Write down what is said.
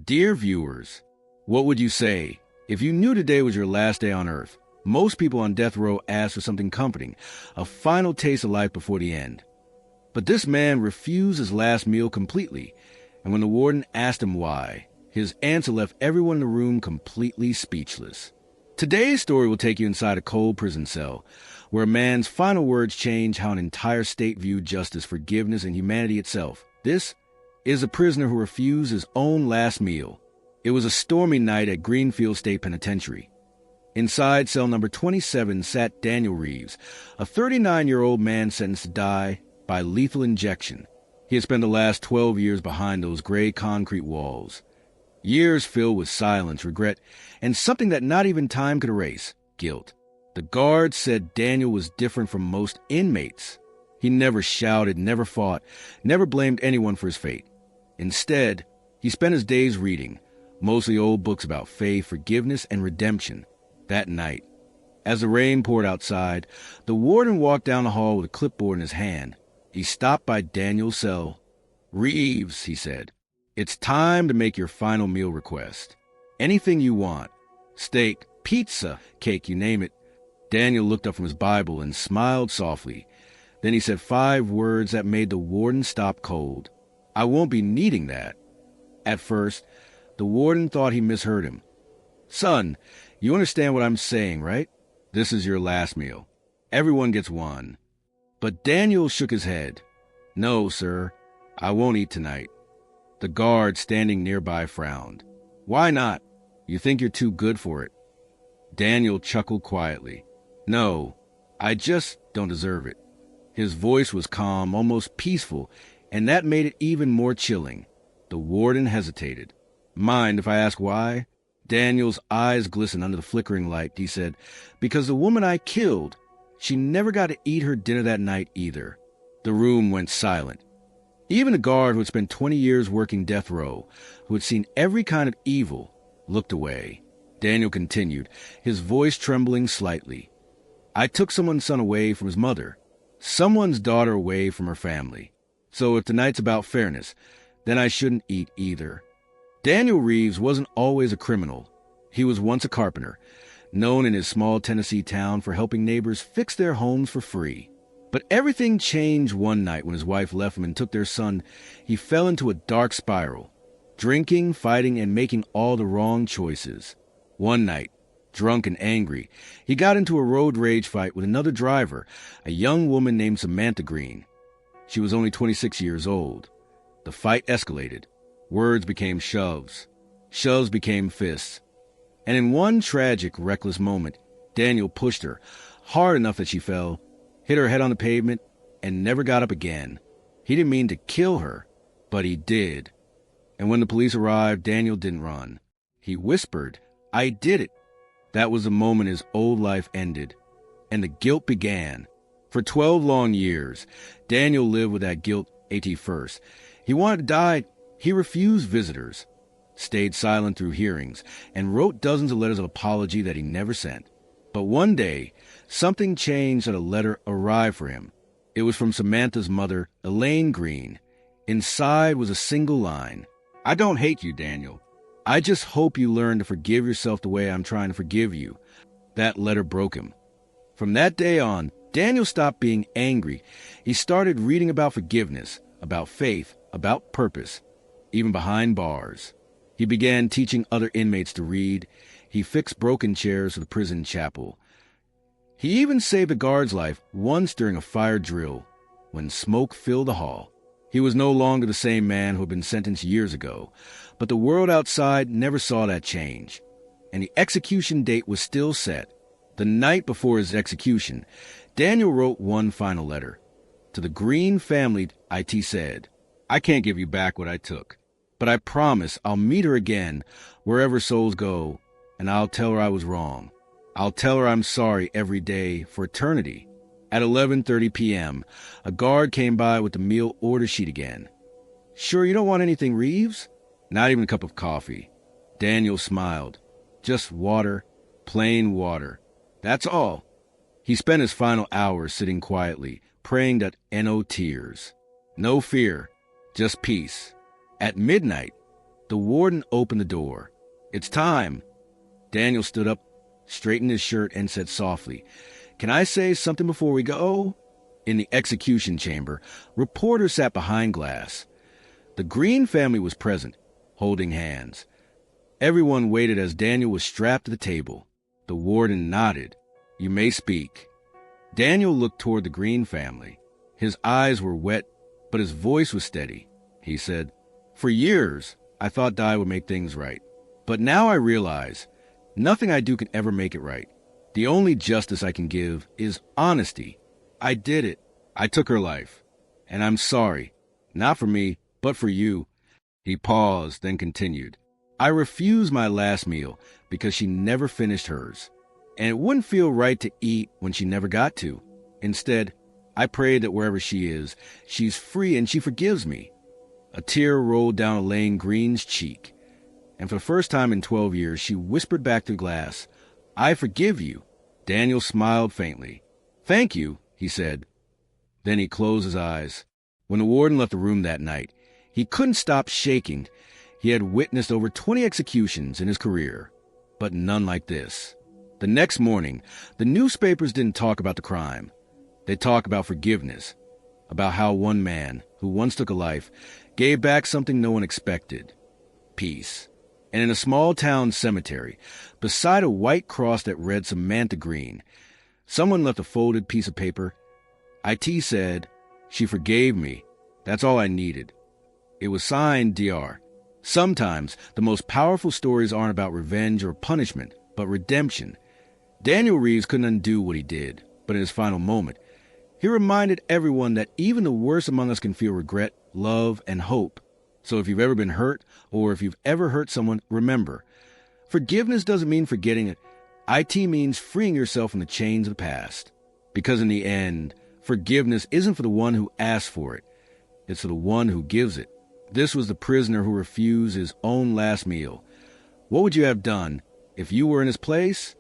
Dear viewers, what would you say if you knew today was your last day on Earth? Most people on death row ask for something comforting, a final taste of life before the end. But this man refused his last meal completely, and when the warden asked him why, his answer left everyone in the room completely speechless. Today's story will take you inside a cold prison cell, where a man's final words change how an entire state viewed justice, forgiveness, and humanity itself. This is a prisoner who refused his own last meal. It was a stormy night at Greenfield State Penitentiary. Inside cell number 27 sat Daniel Reeves, a 39-year-old man sentenced to die by lethal injection. He had spent the last 12 years behind those gray concrete walls. Years filled with silence, regret, and something that not even time could erase, guilt. The guards said Daniel was different from most inmates. He never shouted, never fought, never blamed anyone for his fate. Instead, he spent his days reading, mostly old books about faith, forgiveness, and redemption. That night, as the rain poured outside, the warden walked down the hall with a clipboard in his hand. He stopped by Daniel's cell. "Reeves," he said, "it's time to make your final meal request. Anything you want. Steak, pizza, cake, you name it." Daniel looked up from his Bible and smiled softly. Then he said 5 words that made the warden stop cold. "I won't be needing that." At first, the warden thought he misheard him. "Son, you understand what I'm saying, right? This is your last meal. Everyone gets one." But Daniel shook his head. "No, sir, I won't eat tonight." The guard standing nearby frowned. "Why not? You think you're too good for it?" Daniel chuckled quietly. "No, I just don't deserve it." His voice was calm, almost peaceful, and that made it even more chilling. The warden hesitated. "Mind if I ask why?" Daniel's eyes glistened under the flickering light. He said, "Because the woman I killed, she never got to eat her dinner that night either." The room went silent. Even the guard who had spent 20 years working death row, who had seen every kind of evil, looked away. Daniel continued, his voice trembling slightly. "I took someone's son away from his mother, someone's daughter away from her family. So if tonight's about fairness, then I shouldn't eat either." Daniel Reeves wasn't always a criminal. He was once a carpenter, known in his small Tennessee town for helping neighbors fix their homes for free. But everything changed one night when his wife left him and took their son. He fell into a dark spiral, drinking, fighting, and making all the wrong choices. One night, drunk and angry, he got into a road rage fight with another driver, a young woman named Samantha Green. She was only 26 years old. The fight escalated. Words became shoves. Shoves became fists. And in one tragic, reckless moment, Daniel pushed her hard enough that she fell, hit her head on the pavement, and never got up again. He didn't mean to kill her, but he did. And when the police arrived, Daniel didn't run. He whispered, "I did it." That was the moment his old life ended, and the guilt began. For 12 long years, Daniel lived with that guilt at first. He wanted to die. He refused visitors, stayed silent through hearings, and wrote dozens of letters of apology that he never sent. But one day, something changed and a letter arrived for him. It was from Samantha's mother, Elaine Green. Inside was a single line. "I don't hate you, Daniel. I just hope you learn to forgive yourself the way I'm trying to forgive you." That letter broke him. From that day on, Daniel stopped being angry. He started reading about forgiveness, about faith, about purpose, even behind bars. He began teaching other inmates to read. He fixed broken chairs for the prison chapel. He even saved a guard's life once during a fire drill when smoke filled the hall. He was no longer the same man who had been sentenced years ago, but the world outside never saw that change. And the execution date was still set. The night before his execution, Daniel wrote one final letter. To the Green family, IT said, "I can't give you back what I took, but I promise I'll meet her again wherever souls go, and I'll tell her I was wrong. I'll tell her I'm sorry every day for eternity." At 11:30 p.m., a guard came by with the meal order sheet again. "Sure you don't want anything, Reeves?" "Not even a cup of coffee." Daniel smiled. "Just water, plain water. That's all." He spent his final hours sitting quietly, praying that no tears, no fear, just peace. At midnight, The warden opened the door. "It's time." Daniel stood up, straightened his shirt, and said softly, "Can I say something before we go?" In the execution chamber, reporters sat behind glass. The Green family was present, holding hands. Everyone waited as Daniel was strapped to the table. The warden nodded. "You may speak." Daniel looked toward the Green family. His eyes were wet, but his voice was steady. He said, "For years, I thought Di would make things right. But now I realize nothing I do can ever make it right. The only justice I can give is honesty. I did it. I took her life. And I'm sorry. Not for me, but for you." He paused, then continued. "I refused my last meal because she never finished hers. And it wouldn't feel right to eat when she never got to. Instead, I prayed that wherever she is, she's free and she forgives me." A tear rolled down Elaine Green's cheek. And for the first time in 12 years, she whispered back through glass, "I forgive you." Daniel smiled faintly. "Thank you," he said. Then he closed his eyes. When the warden left the room that night, he couldn't stop shaking. He had witnessed over 20 executions in his career, but none like this. The next morning, the newspapers didn't talk about the crime. They talked about forgiveness, about how one man, who once took a life, gave back something no one expected: peace. And in a small-town cemetery, beside a white cross that read Samantha Green, someone left a folded piece of paper. IT said, "She forgave me. That's all I needed." It was signed DR. Sometimes the most powerful stories aren't about revenge or punishment, but redemption. Daniel Reeves couldn't undo what he did, but in his final moment, he reminded everyone that even the worst among us can feel regret, love, and hope. So if you've ever been hurt, or if you've ever hurt someone, remember, forgiveness doesn't mean forgetting it. IT means freeing yourself from the chains of the past. Because in the end, forgiveness isn't for the one who asks for it. It's for the one who gives it. This was the prisoner who refused his own last meal. What would you have done if you were in his place?